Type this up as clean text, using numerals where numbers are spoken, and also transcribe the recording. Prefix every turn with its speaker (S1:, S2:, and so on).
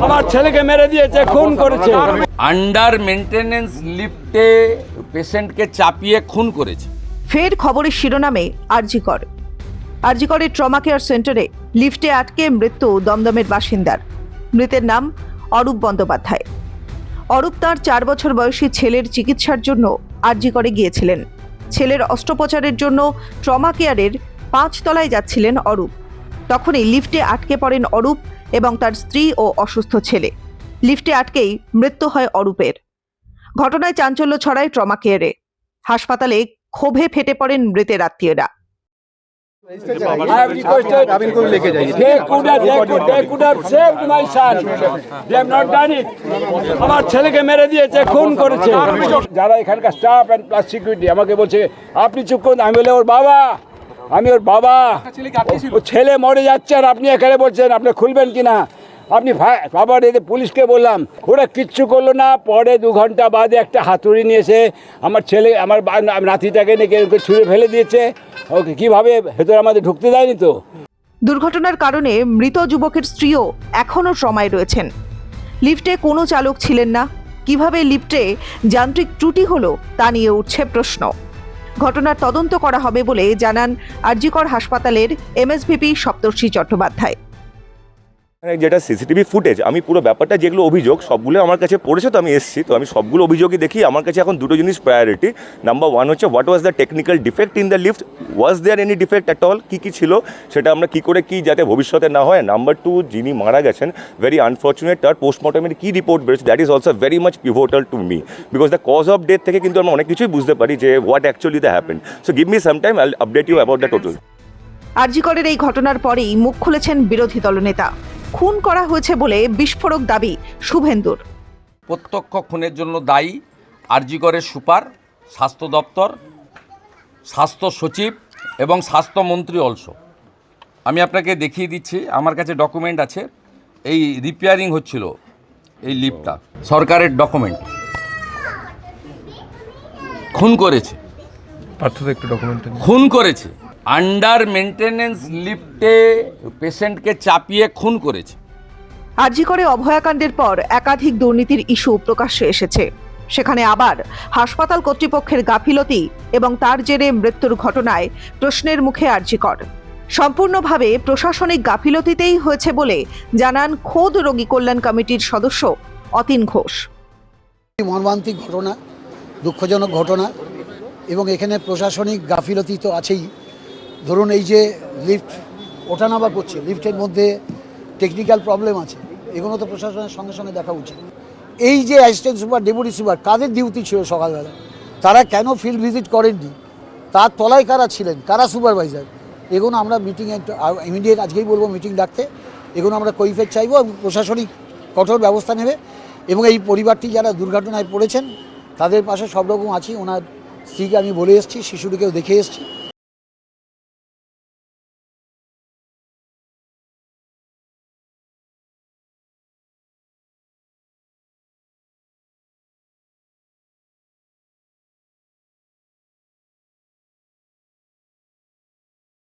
S1: আমার ছেলেকে মেরে দিয়েছে, খুন করেছে।
S2: আন্ডার মেইনটেনেন্স লিফটে পেশেন্টকে চাপিয়ে খুন করেছে।
S3: ফের খবরের শিরোনামে আরজিকরের ট্রমা কেয়ার সেন্টারে লিফটে আটকে মৃত্যু দমদমের বাসিন্দার। মৃতের নাম অরূপ বন্দ্যোপাধ্যায়। অরূপ তাঁর 4 বছর বয়সী ছেলের চিকিৎসার জন্য আরজিকরে গিয়েছিলেন। ছেলের অস্ত্রোপচারের জন্য ট্রমা কেয়ারের 5 তলায় যাচ্ছিলেন অরূপ। তখনই লিফটে আটকে পড়েন অরূপ এবং তার স্ত্রী ও অসুস্থ ছেলে। লিফটে আটকেই মৃত্যু হয় অরূপের। ঘটনায় চাঞ্চল্য ছড়ায় ট্রমা কেয়ারে। হাসপাতালে ক্ষোভে ফেটে পড়েন মৃতের আত্মীয়রা।
S1: আমার ছেলেকে মেরে দিয়েছে, খুন করেছে। যারা এখানকার স্টাফ এন্ড প্লাস সিকিউরিটি আমাকে বলছে আপনি চুপ করুন। আমি বলে ওর বাবা, ও ছেলে মরে যাচ্ছে আর আপনি এখানে বলছেন আপনি খুলবেন কিনা। আপনি বাবার এতে পুলিশকে বললাম, ওরা কিচ্ছু করলো না। পরে 2 ঘন্টা বাদে একটা হাতুড়ি নিয়েছে, আমার ছেলে আমার নাতিটাকে নিয়ে ওকে ছুঁড়ে ফেলে দিয়েছে। ওকে কীভাবে ভেতরে আমাদের ঢুকতে দেয়নি তো।
S3: দুর্ঘটনার কারণে মৃত যুবকের স্ত্রীও এখনও ট্রমায় রয়েছেন। লিফটে কোনো চালক ছিলেন না। কিভাবে লিফটে যান্ত্রিক ত্রুটি হলো তা নিয়ে উঠছে প্রশ্ন। ঘটনার তদন্ত করা হবে বলে জানান আরজিকর হাসপাতালের এমএসভিপি সপ্তর্ষি চট্টোপাধ্যায়।
S4: যেটা সিসিটিভি ফুটেজ, আমি পুরো ব্যাপারটা যেগুলো অভিযোগ সবগুলো আমার কাছে পড়েছে, তো আমি এসেছি, তো আমি সবগুলো অভিযোগই দেখি। আমার কাছে এখন 2টো জিনিস প্রায়োরিটি। নাম্বার 1 হচ্ছে what was the technical defect in the lift, was there any defect at all, কী ছিল সেটা আমরা কী করে কী যাতে ভবিষ্যতে না হয়। নাম্বার 2, যিনি মারা গেছেন ভেরি আনফর্চুনেট, তার পোস্টমর্টমের কী রিপোর্ট বেরোচ্ছে, that is also very much pivotal to me, because the cause of death থেকে কিন্তু আমরা অনেক কিছুই বুঝতে পারি যে what actually the happen. So give me some time, I will update you about the total.
S3: আরজিকরের এই ঘটনার পরেই মুখ খুলেছেন বিরোধী দলনেতা। খুন করা হয়েছে বলে বিস্ফোরক দাবি শুভেন্দুর।
S2: প্রত্যক্ষ খুনের জন্য দায়ী আরজিকরের সুপার, স্বাস্থ্য দপ্তর, স্বাস্থ্য সচিব এবং স্বাস্থ্যমন্ত্রী অলসো। আমি আপনাকে দেখিয়ে দিচ্ছি, আমার কাছে ডকুমেন্ট আছে। এই রিপেয়ারিং হচ্ছিল এই লিফটটা, সরকারের ডকুমেন্ট। খুন করেছে, খুন করেছে। আন্ডার মেইনটেনেন্স লিফটে পেশেন্টকে চাপিয়ে খুন করেছে।
S3: আরজিকরে অভয়াকাণ্ডের পর একাধিক দুর্নীতির ইস্যু প্রকাশ্যে এসেছে। সেখানে আবার হাসপাতাল কর্তৃপক্ষের গাফিলতি এবং তার জেরে মৃত্যুর ঘটনায় প্রশ্নের মুখে আরজিকর। সম্পূর্ণভাবে প্রশাসনিক গাফিলতিতেই হয়েছে বলে জানান খোদ রোগী কল্যাণ কমিটির সদস্য অতীন ঘোষ।
S5: মর্মান্তিক ঘটনা, দুঃখজনক ঘটনা, এবং এখানে প্রশাসনিক গাফিলতি তো আছেই। ধরুন এই যে লিফট ওঠানামা করছে, লিফটের মধ্যে টেকনিক্যাল প্রবলেম আছে, এগুলো তো প্রশাসনের সঙ্গে সঙ্গে দেখা উচিত। এই যে অ্যাসিস্ট্যান্ট সুপার, ডেপুটি সুপার, কাদের ডিউটি ছিল সকালবেলা, তারা কেন ফিল্ড ভিজিট করেননি, তার তলায় কারা ছিলেন, কারা সুপারভাইজার, এগুলো আমরা মিটিংয়ে ইমিডিয়েট আজকেই বলবো মিটিং ডাকতে। এগুলো আমরা কৈফিয়ত চাইবো এবং প্রশাসনিক কঠোর ব্যবস্থা নেবে। এবং এই পরিবারটি যারা দুর্ঘটনায় পড়েছেন তাদের পাশে সব রকম আছি। ওনার স্ত্রীকে আমি বলে এসেছি, শিশুটিকেও দেখে এসেছি।